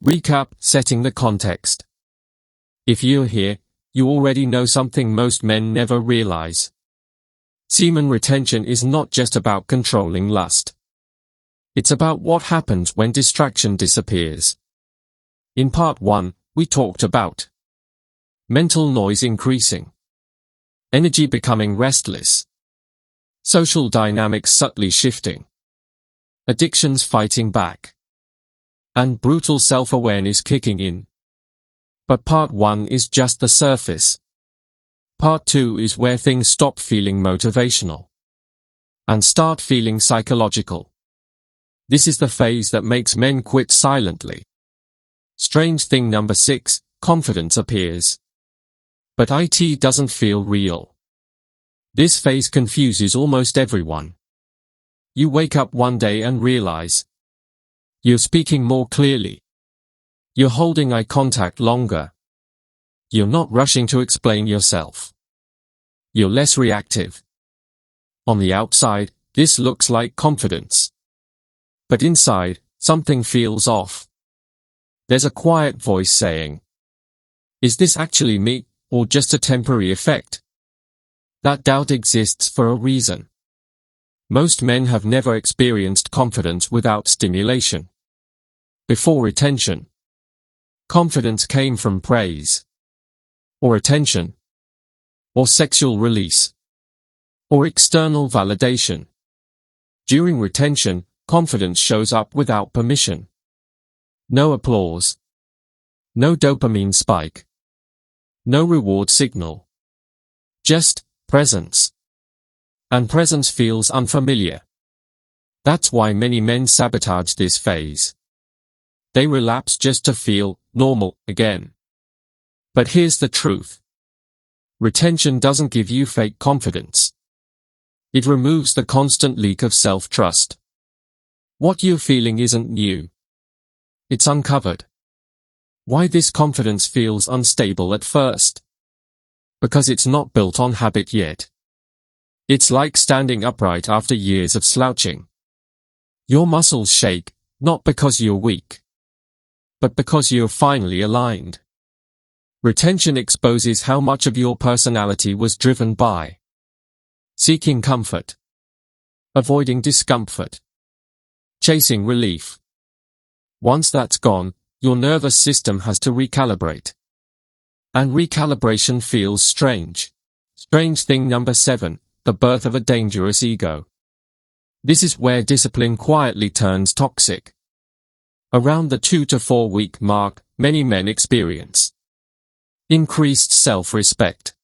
Recap, setting the context. If you're here, you already know something most men never realize. Semen retention is not just about controlling lust. It's about what happens when distraction disappears. In part 1, we talked about mental noise increasing, energy becoming restless, social dynamics subtly shifting, addictions fighting back, and brutal self-awareness kicking in. But part 1 is just the surface. Part 2 is where things stop feeling motivational and start feeling psychological. This is the phase that makes men quit silently. Strange thing number 6, confidence appears. But it doesn't feel real. This phase confuses almost everyone. You wake up one day and realize you're speaking more clearly. You're holding eye contact longer. You're not rushing to explain yourself. You're less reactive. On the outside, this looks like confidence. But inside, something feels off. There's a quiet voice saying, "Is this actually me, or just a temporary effect?" That doubt exists for a reason. Most men have never experienced confidence without stimulation. Before retention, confidence came from praise, or attention, or sexual release, or external validation. During retention, confidence shows up without permission. No applause. No dopamine spike. No reward signal. Just presence. And presence feels unfamiliar. That's why many men sabotage this phase. They relapse just to feel normal again. But here's the truth. Retention doesn't give you fake confidence. It removes the constant leak of self-trust. What you're feeling isn't new. It's uncovered. Why this confidence feels unstable at first? Because it's not built on habit yet. It's like standing upright after years of slouching. Your muscles shake, not because you're weak, but because you're finally aligned. Retention exposes how much of your personality was driven by seeking comfort, avoiding discomfort, chasing relief. Once that's gone, your nervous system has to recalibrate. And recalibration feels strange. Strange thing number 7, the birth of a dangerous ego. This is where discipline quietly turns toxic. Around the 2 to 4 week mark, many men experience increased self-respect,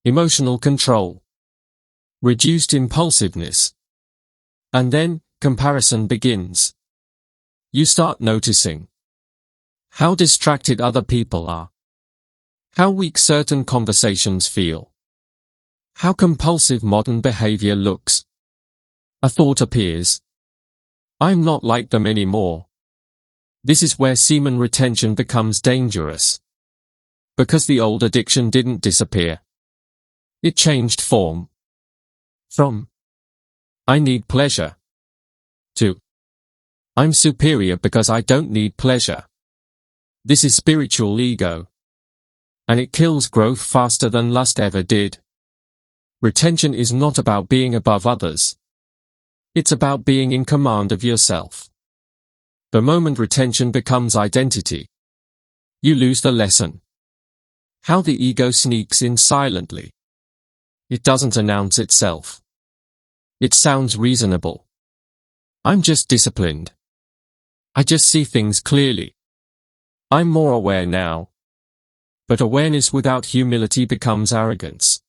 emotional control, reduced impulsiveness, and then comparison begins. You start noticing how distracted other people are, how weak certain conversations feel, how compulsive modern behavior looks. A thought appears. I'm not like them anymore. This is where semen retention becomes dangerous. Because the old addiction didn't disappear. It changed form. From I need pleasure to I'm superior because I don't need pleasure. This is spiritual ego. And it kills growth faster than lust ever did. Retention is not about being above others. It's about being in command of yourself. The moment retention becomes identity, you lose the lesson. How the ego sneaks in silently. It doesn't announce itself. It sounds reasonable. I'm just disciplined. I just see things clearly. I'm more aware now. But awareness without humility becomes arrogance.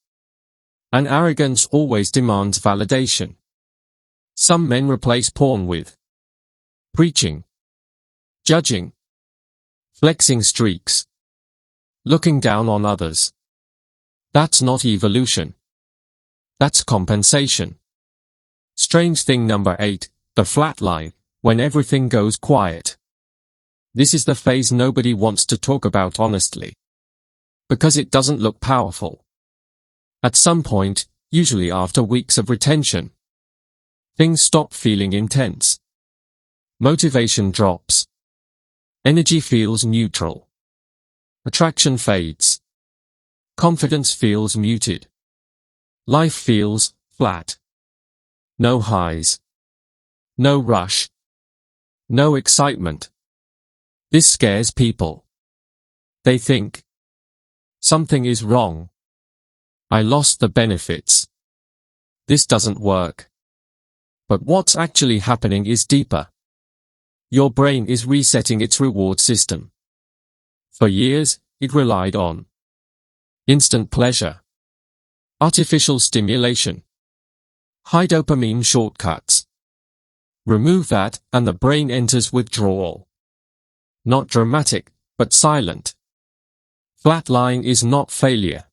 And arrogance always demands validation. Some men replace porn with preaching, judging, flexing streaks, looking down on others. That's not evolution. That's compensation. Strange thing number 8, the flatline, when everything goes quiet. This is the phase nobody wants to talk about honestly. Because it doesn't look powerful. At some point, usually after weeks of retention, things stop feeling intense. Motivation drops. Energy feels neutral. Attraction fades. Confidence feels muted. Life feels flat. No highs. No rush. No excitement. This scares people. They think, something is wrong. I lost the benefits. This doesn't work. But what's actually happening is deeper. Your brain is resetting its reward system. For years, it relied on instant pleasure, artificial stimulation, high dopamine shortcuts. Remove that, and the brain enters withdrawal. Not dramatic, but silent. Flatline is not failure.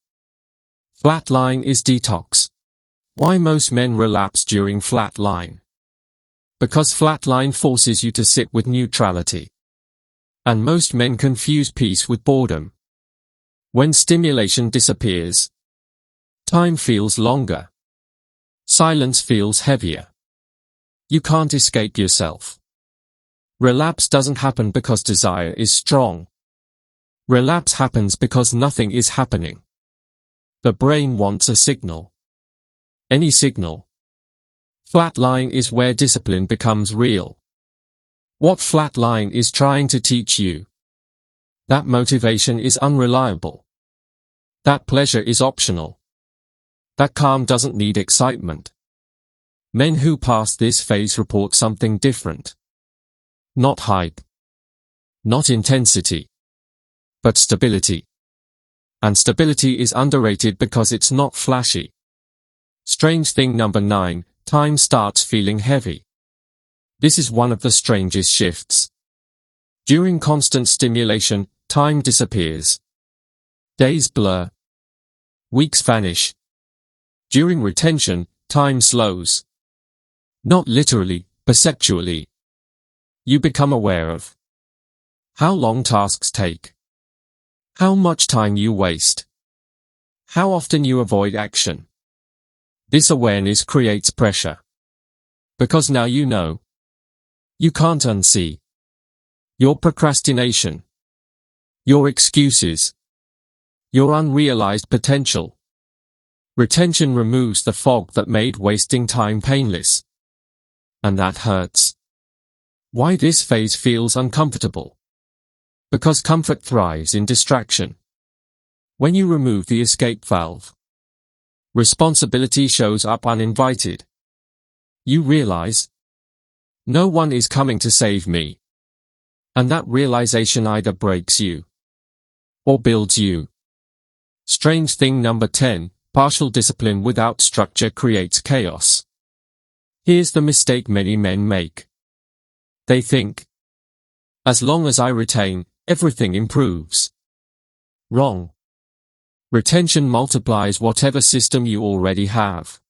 Flatline is detox. Why most men relapse during flatline? Because flatline forces you to sit with neutrality. And most men confuse peace with boredom. When stimulation disappears, time feels longer. Silence feels heavier. You can't escape yourself. Relapse doesn't happen because desire is strong. Relapse happens because nothing is happening. The brain wants a signal. Any signal. Flatline is where discipline becomes real. What flatline is trying to teach you? That motivation is unreliable. That pleasure is optional. That calm doesn't need excitement. Men who pass this phase report something different. Not hype. Not intensity. But stability. And stability is underrated because it's not flashy. Strange thing number 9. Time starts feeling heavy. This is one of the strangest shifts. During constant stimulation, time disappears. Days blur. Weeks vanish. During retention, time slows. Not literally, perceptually. You become aware of how long tasks take. How much time you waste. How often you avoid action. This awareness creates pressure. Because now you know. You can't unsee. Your procrastination. Your excuses. Your unrealized potential. Retention removes the fog that made wasting time painless. And that hurts. Why this phase feels uncomfortable? Because comfort thrives in distraction. When you remove the escape valve, responsibility shows up uninvited. You realize, no one is coming to save me. And that realization either breaks you or builds you. Strange thing number 10, partial discipline without structure creates chaos. Here's the mistake many men make. They think, as long as I retain, everything improves. Wrong. Retention multiplies whatever system you already have.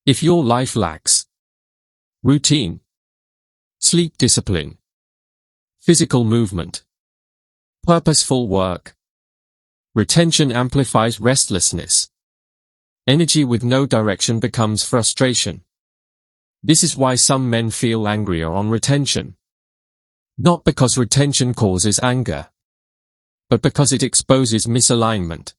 If your life lacks routine, sleep discipline, physical movement, purposeful work, retention amplifies restlessness. Energy with no direction becomes frustration. This is why some men feel angrier on retention. Not because retention causes anger, but because it exposes misalignment.